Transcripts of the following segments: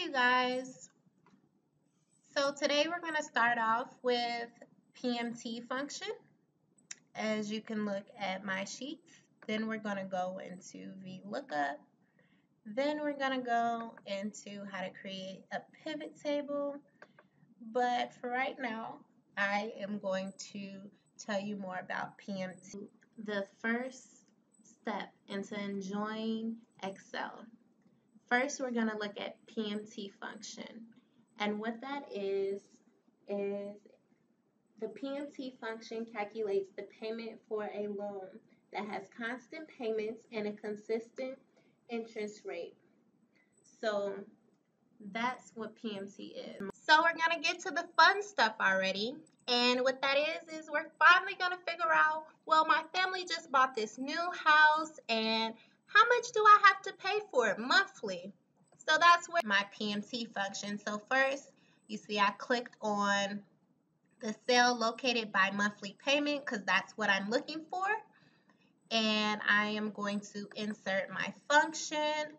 Hi, you guys. So today we're going to start off with PMT function. As you can look at my sheets, then we're going to go into VLOOKUP. Then we're going to go into how to create a pivot table. But for right now, I am going to tell you more about PMT. The first step into enjoying Excel. First, we're going to look at PMT function. And what that is the PMT function calculates the payment for a loan that has constant payments and a consistent interest rate. So that's what PMT is. So we're going to get to the fun stuff already. And what that is we're finally going to figure out, well, my family just bought this new house, and how much do I have to pay for it monthly? So that's where my PMT function. So first, you see I clicked on the cell located by monthly payment because that's what I'm looking for. And I am going to insert my function.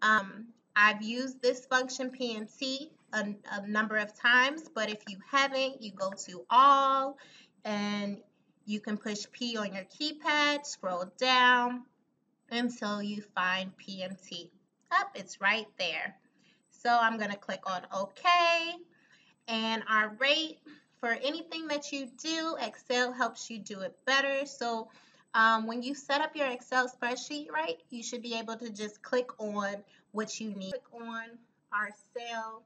I've used this function PMT a number of times, but if you haven't, you go to all and you can push P on your keypad, scroll down until you find PMT. It's right there. So I'm going to click on OK. And our rate, for anything that you do, Excel helps you do it better. So when you set up your Excel spreadsheet, right, you should be able to just click on what you need. Click on our cell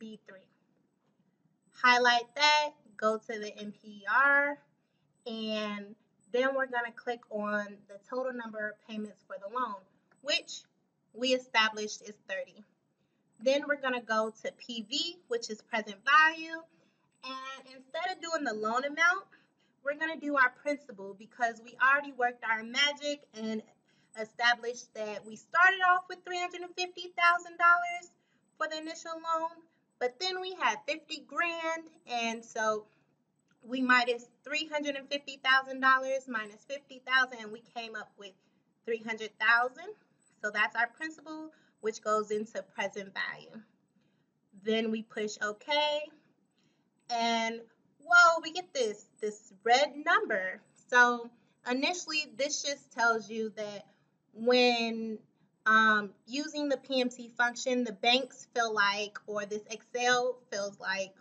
B3. Highlight that, go to the NPR, and then we're going to click on the total number of payments for the loan, which we established is 30. Then we're going to go to PV, which is present value. And instead of doing the loan amount, we're going to do our principal because we already worked our magic and established that we started off with $350,000 for the initial loan, but then we had 50 grand, and so we minus $350,000 minus 50,000, and we came up with 300,000. So that's our principal, which goes into present value. Then we push OK, and whoa, we get this red number. So initially, this just tells you that when using the PMT function, the banks feel like, or this Excel feels like,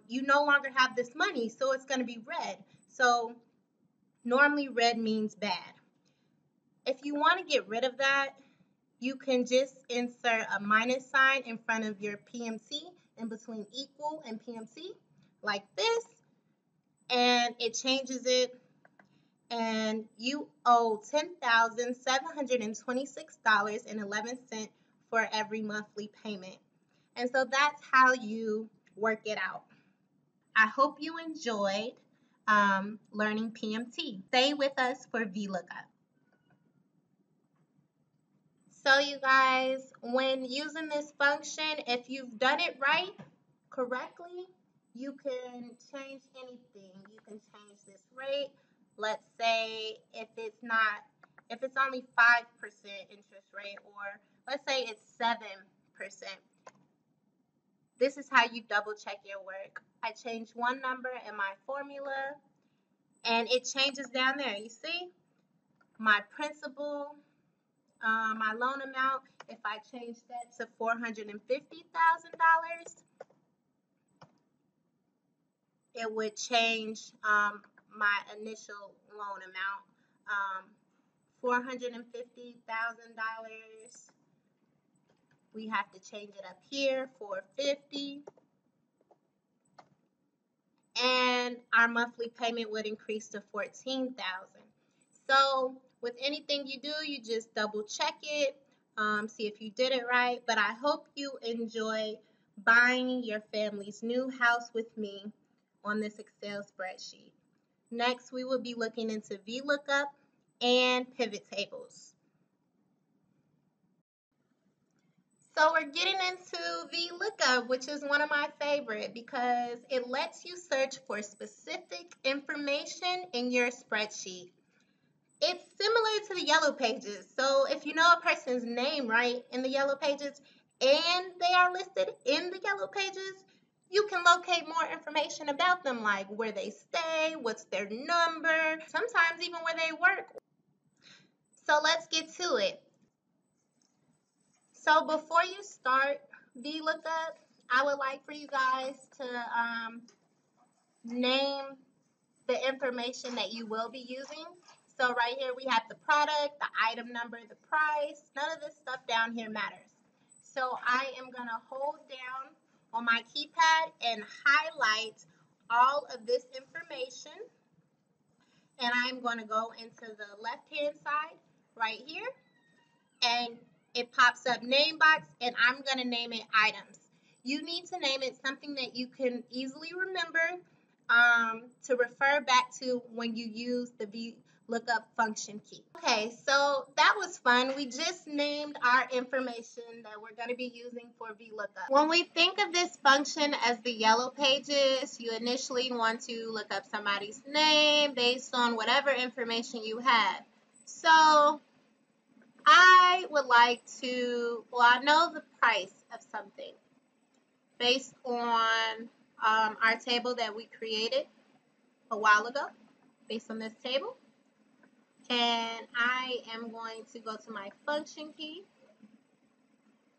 you no longer have this money, so it's going to be red. So normally red means bad. If you want to get rid of that, you can just insert a minus sign in front of your PMT in between equal and PMT like this, and it changes it, and you owe $10,726.11 for every monthly payment. And so that's how you work it out. I hope you enjoyed learning PMT. Stay with us for VLOOKUP. So you guys, when using this function, if you've done it right, correctly, you can change anything. You can change this rate. Let's say if it's only 5% interest rate, or let's say it's 7%. This is how you double check your work. I change one number in my formula, and it changes down there. You see? My principal, my loan amount, if I change that to $450,000, it would change my initial loan amount, $450,000. We have to change it up here, $450,000, and our monthly payment would increase to $14,000. So with anything you do, you just double check it, see if you did it right. But I hope you enjoy buying your family's new house with me on this Excel spreadsheet. Next, we will be looking into VLOOKUP and pivot tables. So we're getting into VLOOKUP, which is one of my favorite because it lets you search for specific information in your spreadsheet. It's similar to the yellow pages. So if you know a person's name, right, in the yellow pages, and they are listed in the yellow pages, you can locate more information about them, like where they stay, what's their number, sometimes even where they work. So let's get to it. So before you start VLOOKUP, I would like for you guys to name the information that you will be using. So right here we have the product, the item number, the price. None of this stuff down here matters. So I am going to hold down on my keypad and highlight all of this information. And I'm going to go into the left-hand side right here. And it pops up name box, and I'm going to name it items. You need to name it something that you can easily remember to refer back to when you use the VLOOKUP function key. Okay, so that was fun. We just named our information that we're going to be using for VLOOKUP. When we think of this function as the yellow pages, you initially want to look up somebody's name based on whatever information you have. So I would like to, I know the price of something based on our table that we created a while ago, based on this table. And I am going to go to my function key,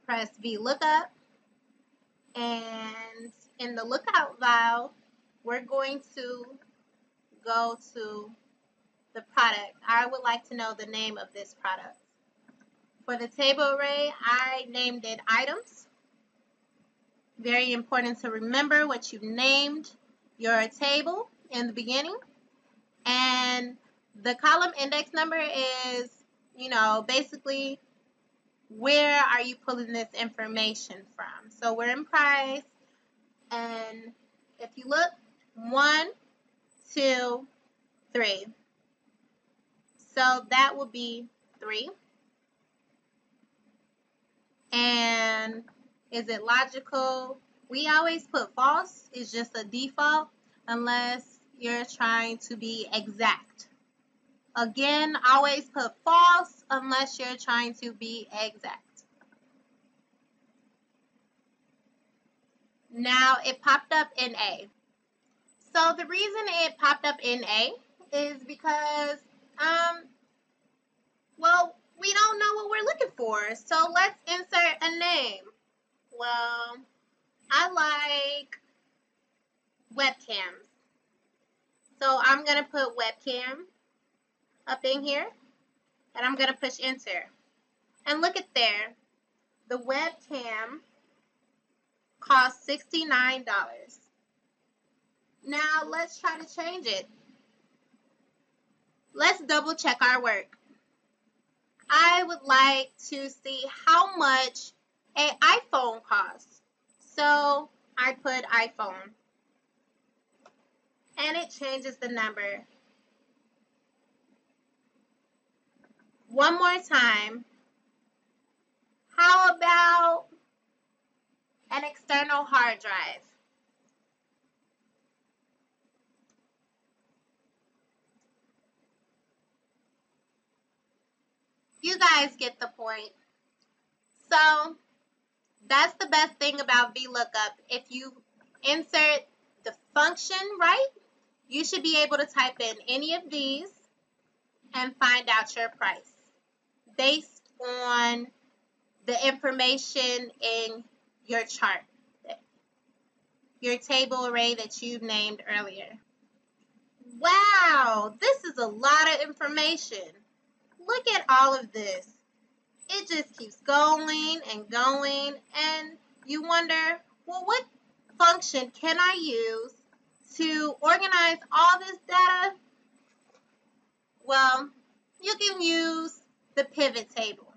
press VLOOKUP, and in the lookout file, we're going to go to the product. I would like to know the name of this product. For the table array, I named it items. Very important to remember what you named your table in the beginning. And the column index number is, basically where are you pulling this information from. So we're in price, and if you look, 1, 2, 3. So that will be 3. And is it logical? We always put false. It's just a default unless you're trying to be exact. Again, always put false unless you're trying to be exact. Now it popped up in A. So the reason it popped up in A is because, we don't know what we're looking for. So let's insert a name. Well, I like webcams. So I'm going to put webcam up in here, and I'm going to push enter. And look at there. The webcam costs $69. Now let's try to change it. Let's double check our work. I would like to see how much an iPhone costs. So I put iPhone. And it changes the number. One more time. How about an external hard drive? You guys get the point. So that's the best thing about VLOOKUP. If you insert the function right, you should be able to type in any of these and find out your price based on the information in your chart, your table array that you named earlier. Wow, this is a lot of information. Look at all of this. It just keeps going and going, and you wonder, well, what function can I use to organize all this data? Well, you can use the pivot table.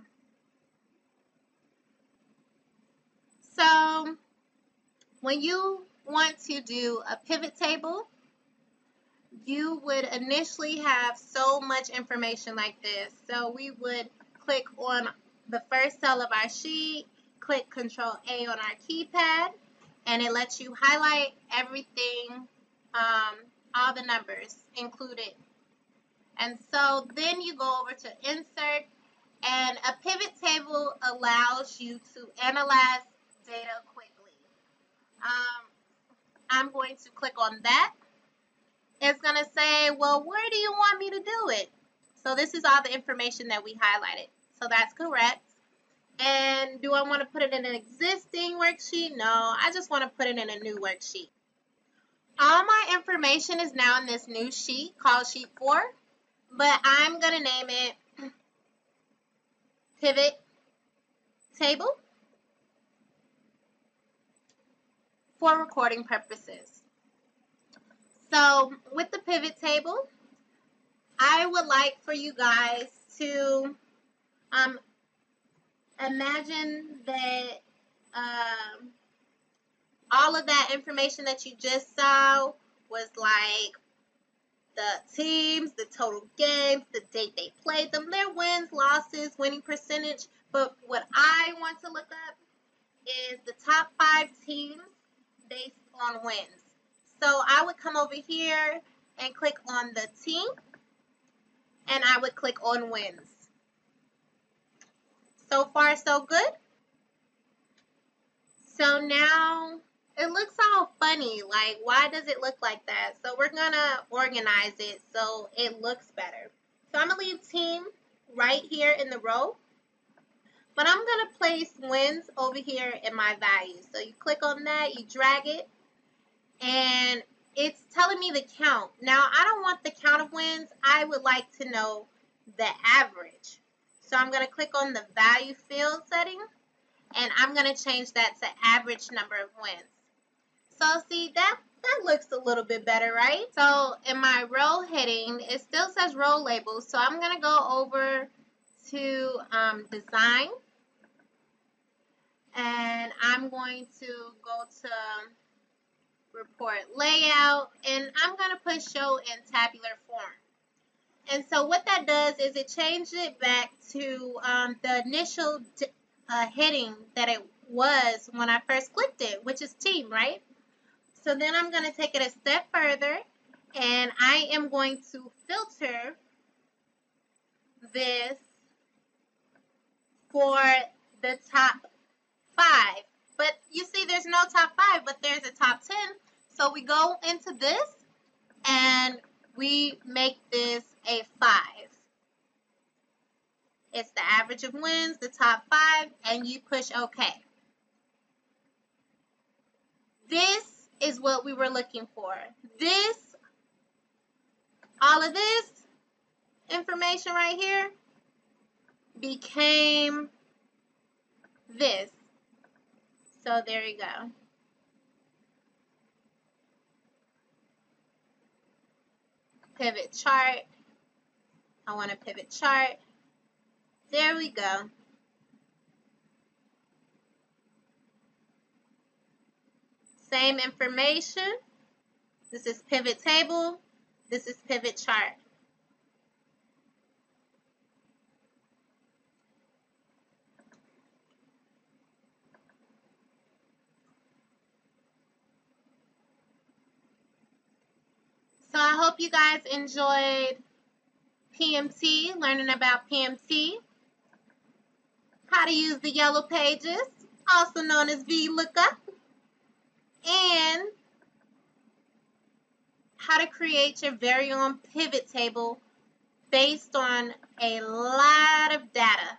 So when you want to do a pivot table, you would initially have so much information like this. So we would click on the first cell of our sheet, click Control A on our keypad, and it lets you highlight everything, all the numbers included. And so then you go over to Insert, And a pivot table allows you to analyze data quickly. I'm going to click on that. It's going to say, well, where do you want me to do it? So this is all the information that we highlighted. So that's correct. And do I want to put it in an existing worksheet? No, I just want to put it in a new worksheet. All my information is now in this new sheet called Sheet 4, but I'm going to name it Pivot Table for recording purposes. So with the pivot table, I would like for you guys to imagine that all of that information that you just saw was like the teams, the total games, the date they played them, their wins, losses, winning percentage. But what I want to look up is the top 5 teams based on wins. So I would come over here and click on the team, and I would click on wins. So far, so good. So now it looks all funny. Like, why does it look like that? So we're going to organize it so it looks better. So I'm going to leave team right here in the row. But I'm going to place wins over here in my values. So you click on that, you drag it, and it's telling me the count. Now, I don't want the count of wins. I would like to know the average. So I'm going to click on the value field setting, and I'm going to change that to average number of wins. So see, that looks a little bit better, right? So in my row heading, it still says row labels. So I'm going to go over to design, and I'm going to go to report layout, and I'm going to put show in tabular form. And so what that does is it changes it back to the initial heading that it was when I first clicked it, which is team, right? So then I'm going to take it a step further, and I am going to filter this for the top 5. But you see there's no top 5, but there's a top 10. So we go into this, and we make this a 5. It's the average of wins, the top 5, and you push OK. This is what we were looking for. All of this information right here became this. So there you go. Pivot chart. I want a pivot chart. There we go. Same information. This is pivot table. This is pivot chart. So I hope you guys enjoyed PMT, learning about PMT, how to use the yellow pages, also known as VLOOKUP, and how to create your very own pivot table based on a lot of data.